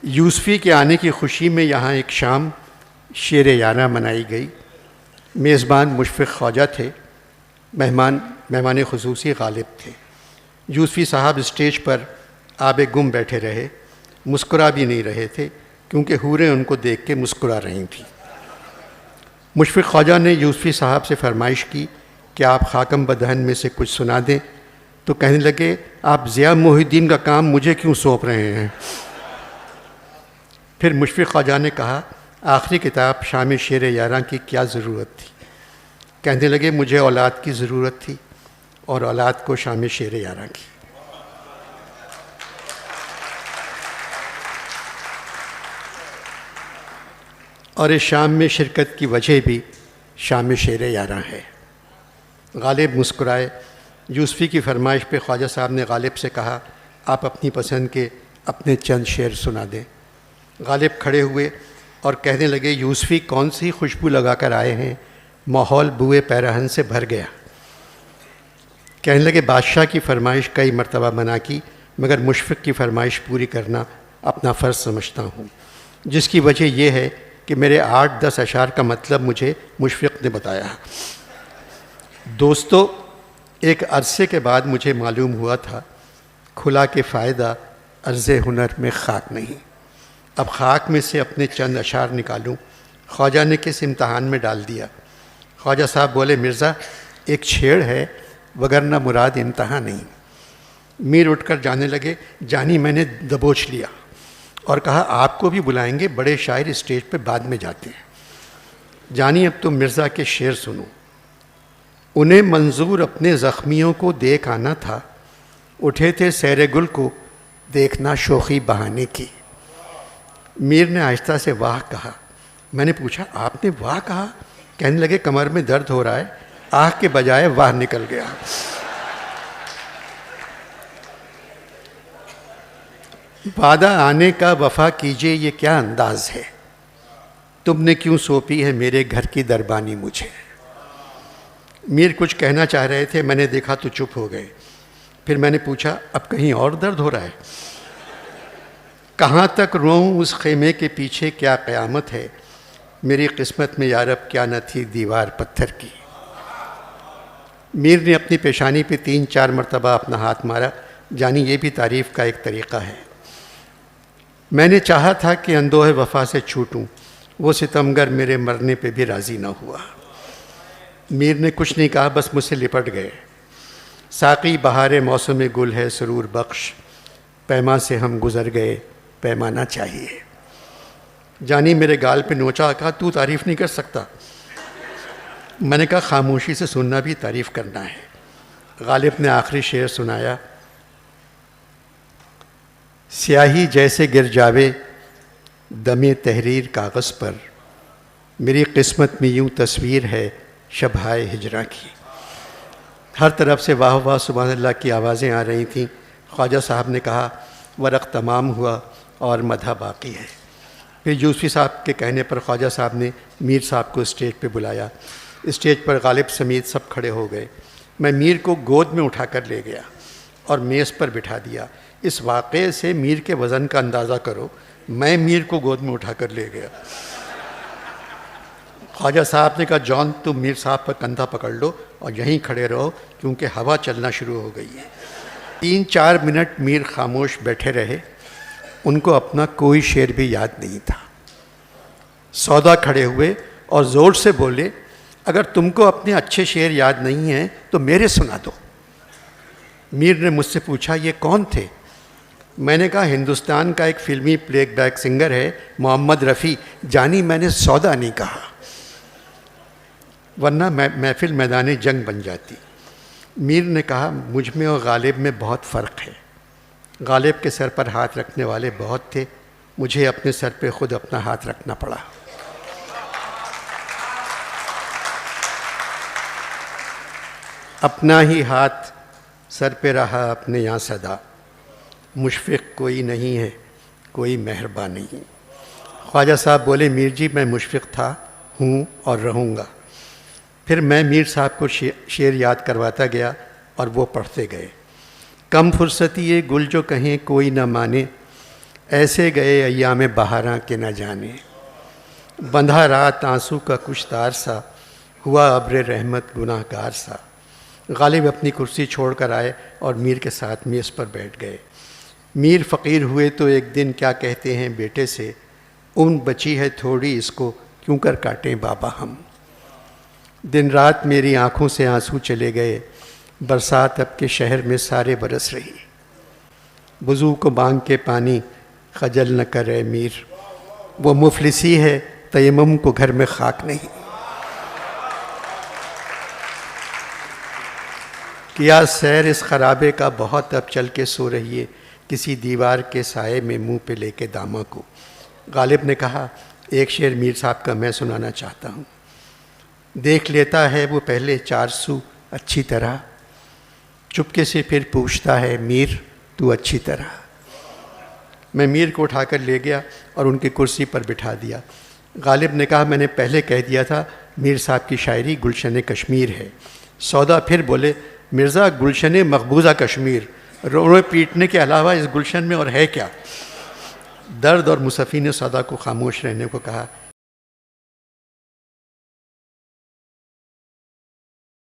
یوسفی کے آنے کی خوشی میں یہاں ایک شام شیر یارہ منائی گئی۔ میزبان مشفق خواجہ تھے، مہمان خصوصی غالب تھے۔ یوسفی صاحب اسٹیج پر آب گم بیٹھے رہے، مسکرا بھی نہیں رہے تھے کیونکہ حوریں ان کو دیکھ کے مسکرا رہی تھیں۔ مشفق خواجہ نے یوسفی صاحب سے فرمائش کی کہ آپ خاکم بدہن میں سے کچھ سنا دیں، تو کہنے لگے آپ ضیاء محی الدین کا کام مجھے کیوں سونپ رہے ہیں؟ پھر مشفق خواجہ نے کہا آخری کتاب شام شیر یاراں کی کیا ضرورت تھی؟ کہنے لگے مجھے اولاد کی ضرورت تھی اور اولاد کو شام شیر یاراں کی۔ اور اس شام میں شرکت کی وجہ بھی شام شیر یاراں ہے۔ غالب مسکرائے۔ یوسفی کی فرمائش پہ خواجہ صاحب نے غالب سے کہا آپ اپنی پسند کے اپنے چند شعر سنا دیں۔ غالب کھڑے ہوئے اور کہنے لگے یوسفی کون سی خوشبو لگا کر آئے ہیں، ماحول بوئے پیرہن سے بھر گیا۔ کہنے لگے بادشاہ کی فرمائش کئی مرتبہ منع کی، مگر مشفق کی فرمائش پوری کرنا اپنا فرض سمجھتا ہوں، جس کی وجہ یہ ہے کہ میرے 8-10 اشعار کا مطلب مجھے مشفق نے بتایا۔ دوستو، ایک عرصے کے بعد مجھے معلوم ہوا تھا کھلا کے فائدہ عرض ہنر میں خاک نہیں۔ اب خاک میں سے اپنے چند اشعار نکالوں، خواجہ نے کس امتحان میں ڈال دیا؟ خواجہ صاحب بولے مرزا ایک چھیڑ ہے وگرنہ مراد امتحان نہیں۔ میر اٹھ کر جانے لگے، جانی میں نے دبوچ لیا اور کہا آپ کو بھی بلائیں گے، بڑے شاعر اسٹیج پہ بعد میں جاتے ہیں۔ جانی اب تم مرزا کے شعر سنو۔ انہیں منظور اپنے زخمیوں کو دیکھ آنا تھا، اٹھے تھے سیر گل کو دیکھنا شوخی بہانے کی۔ میر نے آہستہ سے واہ کہا۔ میں نے پوچھا آپ نے واہ کہا؟ کہنے لگے کمر میں درد ہو رہا ہے، آہ کے بجائے واہ نکل گیا۔ وعدہ آنے کا وفا کیجئے یہ کیا انداز ہے، تم نے کیوں سونپی ہے میرے گھر کی دربانی مجھے؟ میر کچھ کہنا چاہ رہے تھے، میں نے دیکھا تو چپ ہو گئے۔ پھر میں نے پوچھا اب کہیں اور درد ہو رہا ہے؟ کہاں تک روؤں اس خیمے کے پیچھے کیا قیامت ہے، میری قسمت میں یارب کیا نہ تھی دیوار پتھر کی۔ میر نے اپنی پیشانی پہ 3-4 مرتبہ اپنا ہاتھ مارا، جانی یہ بھی تعریف کا ایک طریقہ ہے۔ میں نے چاہا تھا کہ اندوہ وفا سے چھوٹوں، وہ ستمگر میرے مرنے پہ بھی راضی نہ ہوا۔ میر نے کچھ نہیں کہا، بس مجھ سے لپٹ گئے۔ ساقی بہار موسم گل ہے سرور بخش، پیما سے ہم گزر گئے پیمانہ چاہیے۔ جانی میرے گال پہ نوچا، کہا تو تعریف نہیں کر سکتا؟ میں نے کہا خاموشی سے سننا بھی تعریف کرنا ہے۔ غالب نے آخری شعر سنایا، سیاہی جیسے گر جاوے دم تحریر کاغذ پر، میری قسمت میں یوں تصویر ہے شبہائے ہجراں کی۔ ہر طرف سے واہ واہ سبحان اللہ کی آوازیں آ رہی تھیں۔ خواجہ صاحب نے کہا ورق تمام ہوا اور مدح باقی ہے۔ پھر یوسفی صاحب کے کہنے پر خواجہ صاحب نے میر صاحب کو اسٹیج پہ بلایا۔ اسٹیج پر غالب سمیت سب کھڑے ہو گئے۔ میں میر کو گود میں اٹھا کر لے گیا اور میز پر بٹھا دیا۔ اس واقعے سے میر کے وزن کا اندازہ کرو، میں میر کو گود میں اٹھا کر لے گیا۔ خواجہ صاحب نے کہا جان تم میر صاحب پر کندھا پکڑ لو اور یہیں کھڑے رہو کیونکہ ہوا چلنا شروع ہو گئی ہے۔ 3-4 منٹ میر خاموش بیٹھے رہے، ان کو اپنا کوئی شعر بھی یاد نہیں تھا۔ سودا کھڑے ہوئے اور زور سے بولے اگر تم کو اپنے اچھے شعر یاد نہیں ہیں تو میرے سنا دو۔ میر نے مجھ سے پوچھا یہ کون تھے؟ میں نے کہا ہندوستان کا ایک فلمی پلے بیک سنگر ہے محمد رفیع۔ جانی میں نے سودا نہیں کہا ورنہ محفل میدان جنگ بن جاتی۔ میر نے کہا مجھ میں اور غالب میں بہت فرق ہے، غالب کے سر پر ہاتھ رکھنے والے بہت تھے، مجھے اپنے سر پہ خود اپنا ہاتھ رکھنا پڑا۔ اپنا ہی ہاتھ سر پہ رہا اپنے یہاں صدا، مشفق کوئی نہیں ہے کوئی مہربان نہیں۔ خواجہ صاحب بولے میر جی میں مشفق تھا، ہوں اور رہوں گا۔ پھر میں میر صاحب کو شعر یاد کرواتا گیا اور وہ پڑھتے گئے۔ کم فرصتی یہ گل جو کہیں کوئی نہ مانے، ایسے گئے ایام بہاراں کے نہ جانے، بندھا رات آنسو کا کچھ تار سا، ہوا ابر رحمت گناہ گار سا۔ غالب اپنی کرسی چھوڑ کر آئے اور میر کے ساتھ میز پر بیٹھ گئے۔ میر فقیر ہوئے تو ایک دن کیا کہتے ہیں بیٹے سے، عمر بچی ہے تھوڑی اس کو کیوں کر کاٹیں بابا ہم۔ دن رات میری آنکھوں سے آنسو چلے گئے، برسات اب کے شہر میں سارے برس رہی۔ وضو کو مانگ کے پانی خجل نہ کرے میر، وہ مفلسی ہے تیمم کو گھر میں خاک نہیں۔ کیا سیر اس خرابے کا بہت اب چل کے سو رہیے، کسی دیوار کے سائے میں منہ پہ لے کے دامہ کو۔ غالب نے کہا ایک شعر میر صاحب کا میں سنانا چاہتا ہوں۔ دیکھ لیتا ہے وہ پہلے 400 اچھی طرح، چپکے سے پھر پوچھتا ہے میر تو اچھی طرح۔ میں میر کو اٹھا کر لے گیا اور ان کی کرسی پر بٹھا دیا۔ غالب نے کہا میں نے پہلے کہہ دیا تھا میر صاحب کی شاعری گلشن کشمیر ہے۔ سودا پھر بولے مرزا گلشن مقبوضہ کشمیر، رونے پیٹنے کے علاوہ اس گلشن میں اور ہے کیا؟ درد اور مصفی نے سودا کو خاموش رہنے کو کہا۔